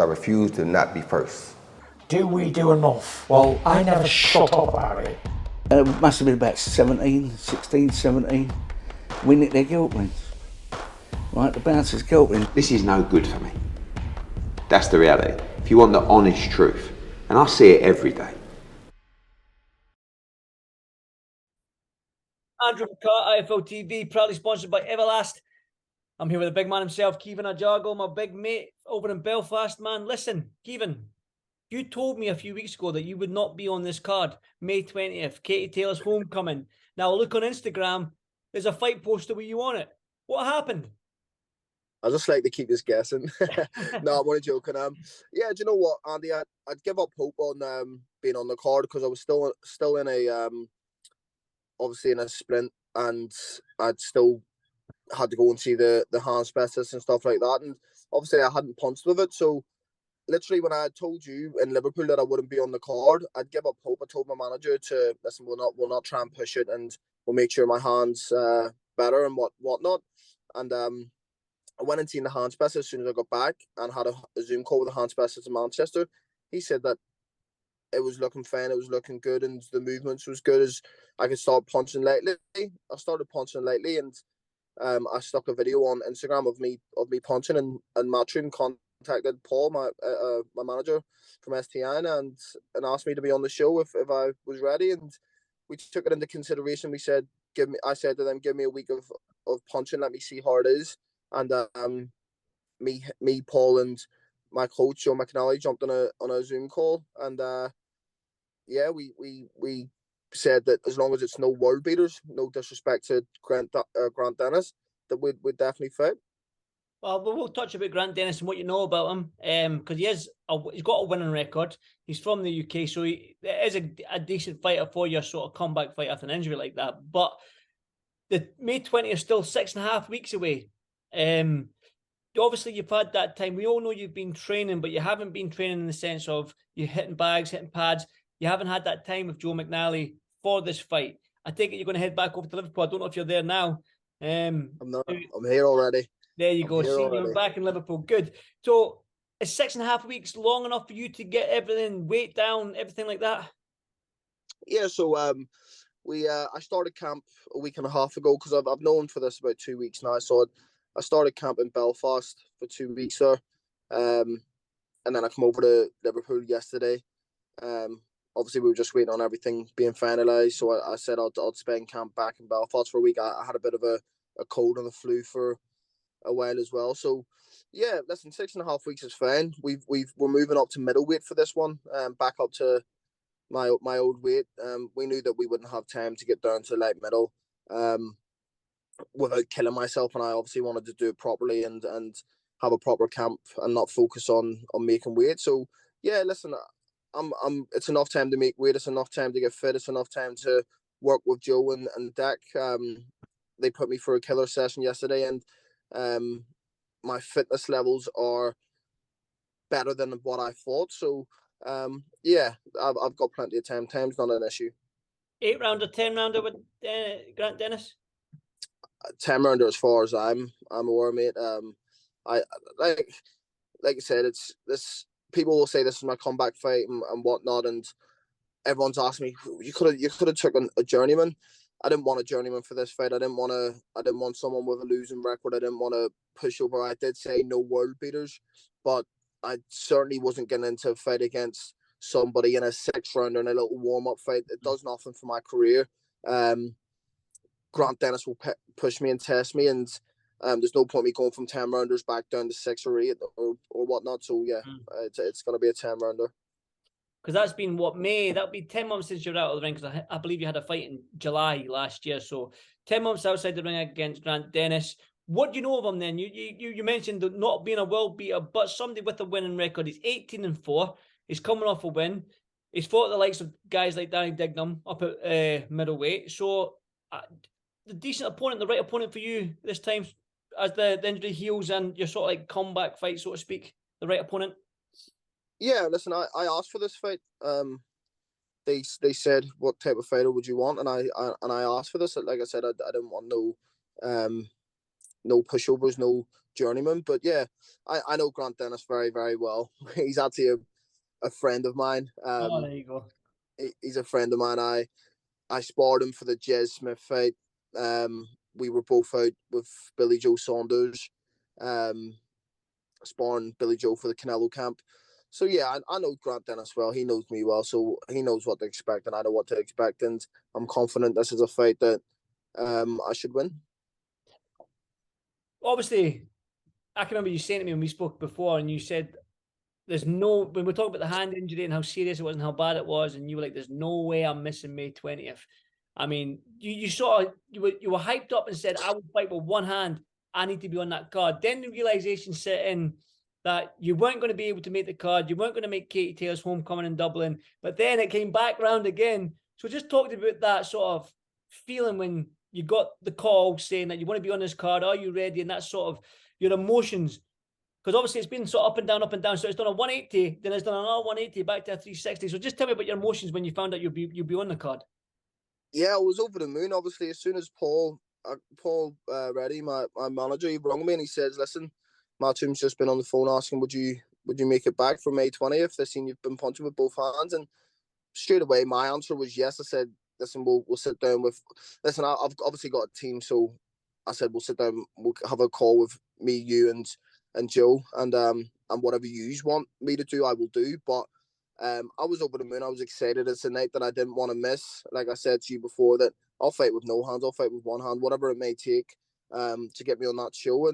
I refuse to not be first. Do we do enough? Well, I never shut up about it. It must have been about 16, 17. We nicked their guilt rings. Right, the bouncer's guilt ring. This is no good for me. That's the reality. If you want the honest truth, and I see it every day. Andrew McCART, IFL TV, proudly sponsored by Everlast. I'm here with the big man himself, Caoimhin Agyarko, my big mate over in Belfast, man. Listen, Caoimhin, you told me a few weeks ago that you would not be on this card, May 20th, Katie Taylor's homecoming. Now, look on Instagram, there's a fight poster with you on it. What happened? I just like to keep this guessing. No, I'm only joking. Yeah, do you know what, Andy? I'd give up hope on being on the card because I was still in a obviously in a sprint, and I'd still had to go and see the hand specialist and stuff like that. And obviously, I hadn't punched with it, so literally when I had told you in Liverpool that I wouldn't be on the card, I'd give up hope. I told my manager to listen. We'll not try and push it, and we'll make sure my hands better and whatnot. And I went and seen the hand specialist as soon as I got back and had a Zoom call with the hand specialist in Manchester. He said that it was looking fine, it was looking good, and the movements was good as I could start punching lightly. I started punching lightly, and I stuck a video on Instagram of me punching, and Matchroom contacted Paul, my manager from STN, and asked me to be on the show if I was ready, and we took it into consideration. I said to them, give me a week of punching, let me see how it is. And me, Paul, and my coach Joe McNally jumped on a Zoom call, and yeah, we said that as long as it's no world beaters, no disrespect to Grant Dennis, that we'd definitely fight. Well, we'll touch about Grant Dennis and what you know about him, because he's got a winning record. He's from the UK, so he is a decent fighter for your sort of comeback fight after an injury like that. But the May 20th is still 6.5 weeks away. Obviously, you've had that time. We all know you've been training, but you haven't been training in the sense of you're hitting bags, hitting pads. You haven't had that time with Joe McNally for this fight. I take it you're going to head back over to Liverpool. I don't know if you're there now. I'm not. I'm here already. There you go. See, you're back in Liverpool. Good. So, is 6.5 weeks long enough for you to get everything, weight down, everything like that? Yeah. So, I started camp a week and a half ago because I've known for this about 2 weeks now. So I started camp in Belfast for 2 weeks there, and then I come over to Liverpool yesterday. Obviously, we were just waiting on everything being finalised. So I said I'd spend camp back in Belfast for a week. I had a bit of a cold and a flu for a while as well. So yeah, listen, 6.5 weeks is fine. We're moving up to middleweight for this one, back up to my old weight. We knew that we wouldn't have time to get down to light middle without killing myself, and I obviously wanted to do it properly and have a proper camp and not focus on making weight. So yeah, listen, it's enough time to make weight, it's enough time to get fit, it's enough time to work with Joe and Dak. They put me for a killer session yesterday, and my fitness levels are better than what I thought. So yeah, I've got plenty of time. Time's not an issue. 8-rounder, 10-rounder with Grant Dennis? 10-rounder as far as I'm aware, mate. I like I said, it's this. People will say this is my comeback fight and whatnot, and everyone's asked me, you could have taken a journeyman. I didn't want a journeyman for this fight. I didn't want someone with a losing record. I didn't want to push over. I did say no world beaters, but I certainly wasn't getting into a fight against somebody in a 6-rounder in a little warm-up fight. It does nothing for my career. Grant Dennis will push me and test me, and there's no point me going from 10-rounders back down to 6 or 8 or whatnot. So yeah, it's going to be a 10-rounder. Because that's been that'll be 10 months since you're out of the ring, because I believe you had a fight in July last year. So 10 months outside the ring against Grant Dennis. What do you know of him then? You mentioned not being a world beater, but somebody with a winning record. He's 18-4. He's coming off a win. He's fought the likes of guys like Danny Dignam up at middleweight. So the decent opponent, the right opponent for you this time as the injury heals and your sort of like comeback fight, so to speak, the right opponent? Yeah, listen, I asked for this fight. They said, what type of fighter would you want? And I asked for this. Like I said, I didn't want no no pushovers, no journeyman. But yeah, I know Grant Dennis very, very well. He's actually a friend of mine. Oh, there you go. He's a friend of mine. I sparred him for the Jez Smith fight. We were both out with Billy Joe Saunders, sparring Billy Joe for the Canelo camp. So yeah, I know Grant Dennis well. He knows me well, so he knows what to expect, and I know what to expect. And I'm confident this is a fight that I should win. Obviously, I can remember you saying to me when we spoke before, and you said there's no, when we talked about the hand injury and how serious it was and how bad it was, and you were like, "There's no way I'm missing May 20th." I mean, you sort of you were hyped up and said, "I will fight with one hand. I need to be on that card." Then the realization set in that you weren't going to be able to make the card. You weren't going to make Katie Taylor's homecoming in Dublin. But then it came back round again. So just talk about that sort of feeling when you got the call saying that you want to be on this card. Are you ready? And that sort of your emotions. Because obviously it's been sort of up and down, up and down. So it's done a 180, then it's done another 180 back to a 360. So just tell me about your emotions when you found out you'll be on the card. Yeah, I was over the moon. Obviously, as soon as Paul Reddy, my manager, he rang me and he says, "Listen, Mattoon's just been on the phone asking, would you make it back for May 20th? They've seen you've been punching with both hands." And straight away, my answer was yes. I said, "Listen, we'll sit down with. Listen, I've obviously got a team, so I said we'll sit down. We'll have a call with me, you, and Joe, and whatever you want me to do, I will do." But I was over the moon. I was excited. It's a night that I didn't want to miss. Like I said to you before, that I'll fight with no hands. I'll fight with one hand, whatever it may take, to get me on that show.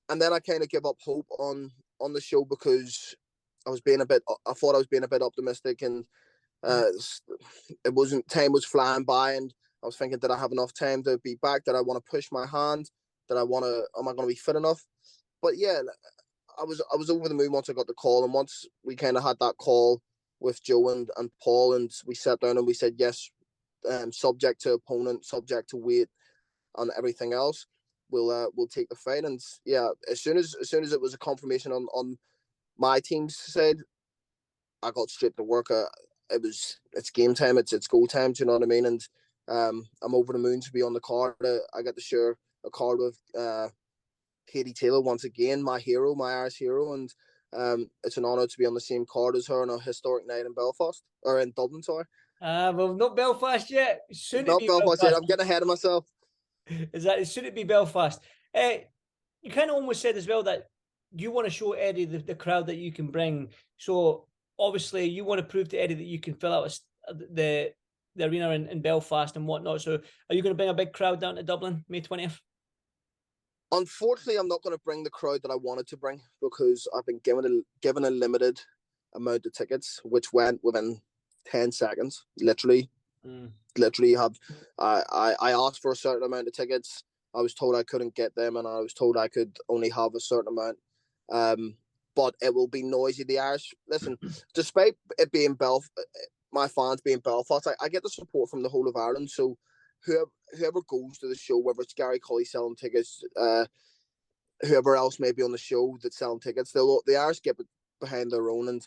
And then I kind of give up hope on the show because I thought I was being a bit optimistic, and it wasn't. Time was flying by, and I was thinking, did I have enough time to be back? Did I want to push my hand? Am I going to be fit enough? But yeah, I was over the moon once I got the call, and once we kind of had that call with Joe and Paul, and we sat down and we said yes, subject to opponent, subject to weight, and everything else, we'll take the fight. And yeah, as soon as it was a confirmation on my team's side, I got straight to work. It's game time, it's go time. Do you know what I mean? And I'm over the moon to be on the card. I got to share a card with Katie Taylor once again, my hero, my Irish hero, and it's an honour to be on the same card as her on a historic night in Belfast, or in Dublin, sorry. Well, not Belfast yet. Soon Not it be Belfast yet. I'm getting ahead of myself. Exactly. Should it be Belfast? You kind of almost said as well that you want to show Eddie the crowd that you can bring. So obviously you want to prove to Eddie that you can fill out the arena in Belfast and whatnot. So are you going to bring a big crowd down to Dublin May 20th? Unfortunately, I'm not going to bring the crowd that I wanted to bring because I've been given a limited amount of tickets, which went within 10 seconds. Literally have. I asked for a certain amount of tickets. I was told I couldn't get them, and I was told I could only have a certain amount. But it will be noisy. The Irish, listen, despite it being my fans being Belfast, I get the support from the whole of Ireland. So whoever goes to the show, whether it's Gary Colley selling tickets, whoever else may be on the show that's selling tickets, the Irish get behind their own,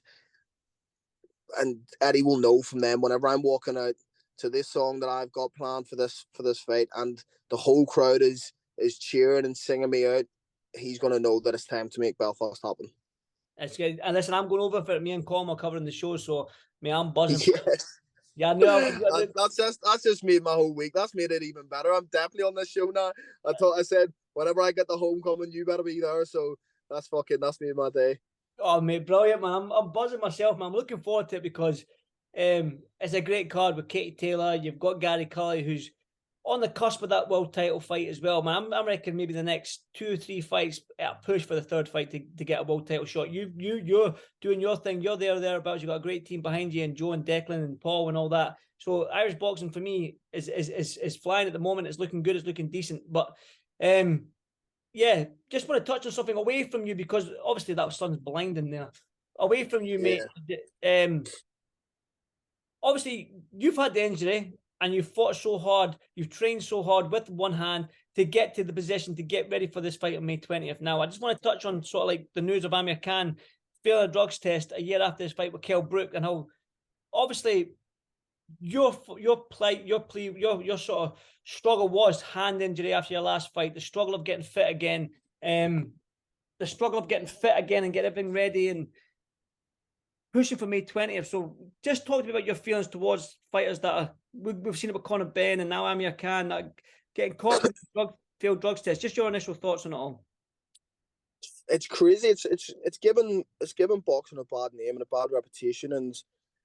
and Eddie will know from them whenever I'm walking out to this song that I've got planned for this fight, and the whole crowd is cheering and singing me out. He's going to know that it's time to make Belfast happen. It's good. And listen, I'm going over for it. Me and Colm are covering the show, so I'm buzzing. Yes. Yeah, no, that's just made my whole week. That's made it even better. I'm definitely on this show now. I said whenever I get the homecoming, you better be there. So that's made my day. Oh mate, brilliant man! I'm buzzing myself, man. I'm looking forward to it because it's a great card with Katie Taylor. You've got Gary Colley, who's on the cusp of that world title fight as well, man. I'm reckon maybe the next 2 or 3 fights at a push for the third fight to get a world title shot. You're doing your thing. You're thereabouts. You've got a great team behind you, and Joe and Declan and Paul and all that. So Irish boxing for me is flying at the moment. It's looking good. It's looking decent. But yeah, just want to touch on something away from you because obviously that sun's blinding there. Away from you, mate. Obviously you've had the injury. And you've fought so hard, you've trained so hard with one hand to get to the position to get ready for this fight on May 20th. Now, I just want to touch on sort of like the news of Amir Khan failing a drugs test a year after his fight with Kell Brook, and how obviously your plight, your sort of struggle was hand injury after your last fight, the struggle of getting fit again, and getting everything ready and pushing for May 20th. So just talk to me about your feelings towards fighters that are, we've seen it with Conor Benn and now Amir Khan, that are getting caught with failed drugs tests. Just your initial thoughts on it all. It's crazy. It's given boxing a bad name and a bad reputation, and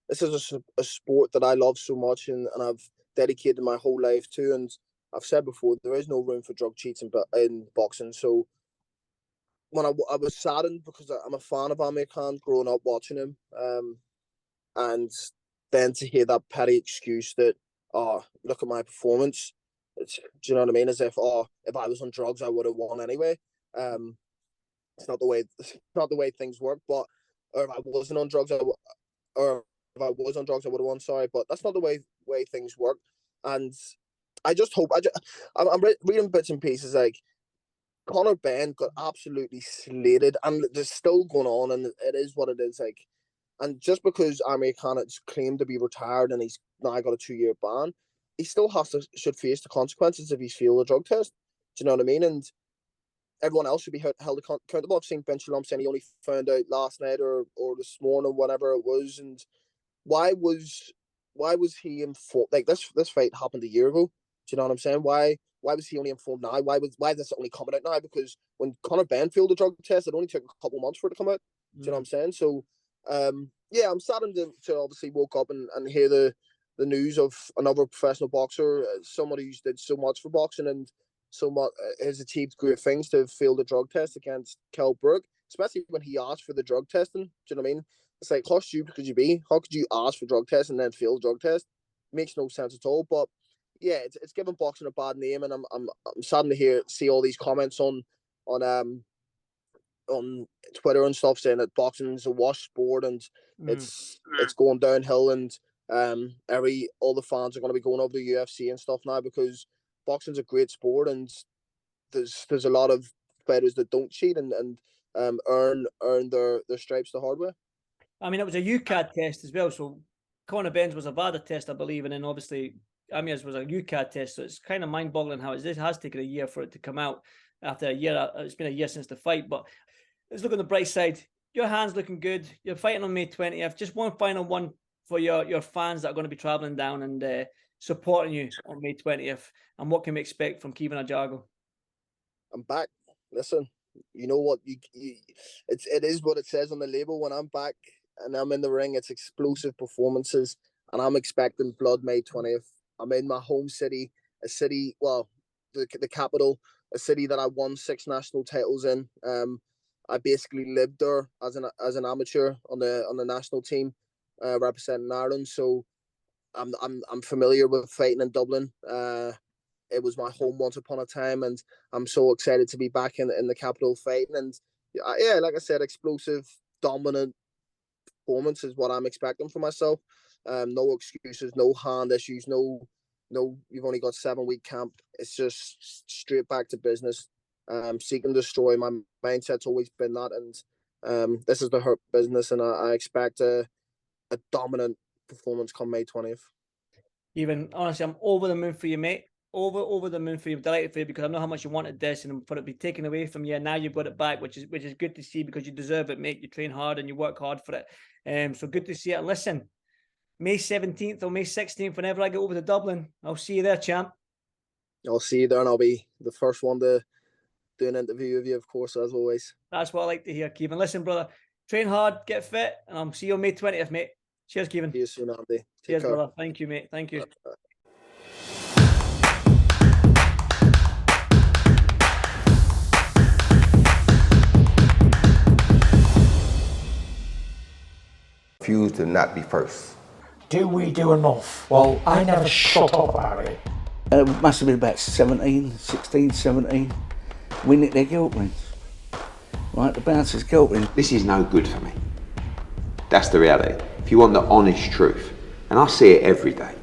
this is a sport that I love so much and I've dedicated my whole life to. And I've said before, there is no room for drug cheats in boxing. So when I was saddened because I'm a fan of Amir Khan, growing up watching him, and then to hear that petty excuse that, oh, look at my performance. Do you know what I mean? As if, oh, if I was on drugs, I would have won anyway. It's not the way things work. But or if I wasn't on drugs, or if I was on drugs, I would have won. Sorry, but that's not the way things work. And I just hope I'm reading bits and pieces like Conor Benn got absolutely slated, and it's still going on, and it is what it is. Like, and just because Amir Khan has claimed to be retired and he's now got a 2-year ban, he still should face the consequences if he's failed a drug test. Do you know what I mean? And everyone else should be held accountable. I've seen Ben Shalom saying he only found out last night or this morning, whatever it was. And why was he informed? Like this fight happened a year ago. Do you know what I'm saying? Why was he only informed now? Why is this only coming out now? Because when Conor Benn failed the drug test, it only took a couple months for it to come out. Do you know what I'm saying? So, yeah, I'm saddened to obviously woke up and hear the news of another professional boxer, somebody who's did so much for boxing and so much has achieved great things, to have failed a drug test against Kell Brook, especially when he asked for the drug testing. Do you know what I mean? It's like, how stupid could you be? How could you ask for drug test and then fail drug test? Makes no sense at all. But yeah, it's given boxing a bad name, and I'm saddened to see all these comments on Twitter and stuff saying that boxing is a wash sport and it's going downhill, and all the fans are going to be going over to UFC and stuff now, because boxing's a great sport, and there's a lot of fighters that don't cheat and earn their stripes the hard way. I mean, it was a UCAD test as well. So Conor Benn's was a VADA test, I believe, and then obviously Amir's was a UCAD test. So it's kind of mind-boggling how this has taken a year for it to come out after a year. It's been a year since the fight, but let's look on the bright side. Your hand's looking good. You're fighting on May 20th. Just one final one for your fans that are going to be traveling down and supporting you on May 20th. And what can we expect from Caoimhin Agyarko? I'm back. Listen, you know what? It is what it says on the label. When I'm back and I'm in the ring, it's explosive performances, and I'm expecting blood May 20th. I'm in my home city, the capital, a city that I won 6 national titles in. I basically lived there as an amateur on the national team, representing Ireland. So I'm familiar with fighting in Dublin. It was my home once upon a time, and I'm so excited to be back in the capital fighting. And yeah, like I said, explosive, dominant performance is what I'm expecting for myself. No excuses, no hand issues, no. You've only got 7-week camp. It's just straight back to business. Seek and destroy. My mindset's always been that, and this is the hurt business, and I expect a dominant performance come May 20th. Even honestly, I'm over the moon for you, mate. Over the moon for you. I'm delighted for you, because I know how much you wanted this, and for it to be taken away from you. Now you've got it back, which is good to see, because you deserve it, mate. You train hard and you work hard for it. So good to see it. And listen, May 17th or May 16th, whenever I get over to Dublin, I'll see you there, champ. I'll see you there, and I'll be the first one to do an interview with you, of course, as always. That's what I like to hear, Caoimhin. Listen, brother, train hard, get fit, and I'll see you on May 20th, mate. Cheers, Caoimhin. See you soon, Andy. Cheers, brother. Thank you, mate. Thank you. Refuse to not be first. Do we do enough? Well, I never shut up about it. It must have been about 16, 17. We nicked their guilt rings. Right, the bouncer's guilt ring. This is no good for me. That's the reality. If you want the honest truth, and I see it every day,